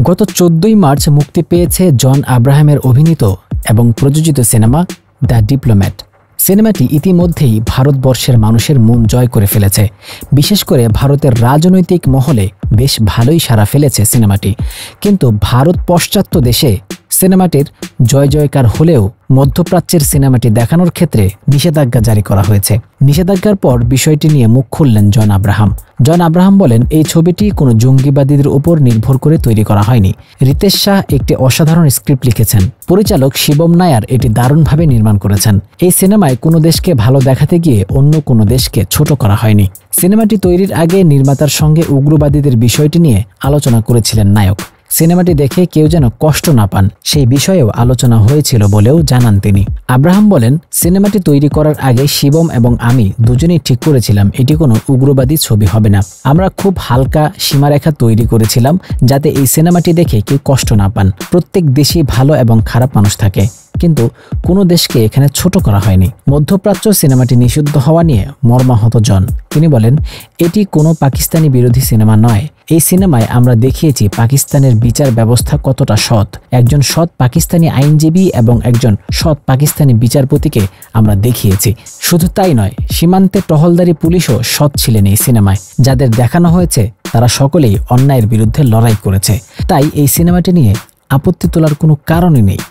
গত 14ই মার্চ মুক্তি পেয়েছে জন আব্রাহামের অভিনীত এবং প্রযোজিত সিনেমা দ্য ডিপ্লোম্যাট। সিনেমাটি ইতিমধ্যেই ভারতবর্ষের মানুষের মন জয় করে ফেলেছে। বিশেষ করে ভারতের রাজনৈতিক মহলে বেশ ভালোই সাড়া ফেলেছে সিনেমাটি। কিন্তু ভারত পশ্চাৎ দেশে সিনেমাটির জয় জয়কার হলেও মধ্যপ্রাচ্যের সিনেমাটি দেখানোর ক্ষেত্রে নিষেধাজ্ঞা জারি করা হয়েছে। নিষেধাজ্ঞার পর বিষয়টি নিয়ে মুখ খুললেন জন আব্রাহাম। জন আব্রাহাম বলেন, এই ছবিটি কোনো জঙ্গিবাদীদের উপর নির্ভর করে তৈরি করা হয়নি। রিতেশ শাহ একটি অসাধারণ স্ক্রিপ্ট লিখেছেন। পরিচালক শিবম নায়ার এটি দারুণভাবে নির্মাণ করেছেন। এই সিনেমায় কোনো দেশকে ভালো দেখাতে গিয়ে অন্য কোনো দেশকে ছোট করা হয়নি। সিনেমাটি তৈরির আগে নির্মাতার সঙ্গে উগ্রবাদীদের বিষয়টি নিয়ে আলোচনা করেছিলেন নায়ক। সিনেমাটি দেখে কেউ যেন কষ্ট না পান সেই বিষয়েও আলোচনা হয়েছিল বলেও জানান তিনি। আব্রাহাম বলেন, সিনেমাটি তৈরি করার আগে শিবম এবং আমি দুজনেই ঠিক করেছিলাম এটি কোনো উগ্রবাদী ছবি হবে না। আমরা খুব হালকা সীমারেখা তৈরি করেছিলাম যাতে এই সিনেমাটি দেখে কেউ কষ্ট না পান। প্রত্যেক দেশেই ভালো এবং খারাপ মানুষ থাকে, কিন্তু কোনো দেশকে এখানে ছোট করা হয়নি। মধ্যপ্রাচ্য সিনেমাটি নিষিদ্ধ হওয়া নিয়ে মর্মাহত জন। তিনি বলেন, এটি কোনো পাকিস্তানি বিরোধী সিনেমা নয়। এই সিনেমায় আমরা দেখিয়েছি পাকিস্তানের বিচার ব্যবস্থা কতটা সৎ। একজন সৎ পাকিস্তানি আইনজীবী এবং একজন সৎ পাকিস্তানি বিচারপতিকে আমরা দেখিয়েছি। শুধু তাই নয়, সীমান্তে টহলদারি পুলিশও সৎ ছিলেন এই সিনেমায়। যাদের দেখানো হয়েছে তারা সকলেই অন্যায়ের বিরুদ্ধে লড়াই করেছে। তাই এই সিনেমাটি নিয়ে আপত্তি তোলার কোনো কারণই নেই।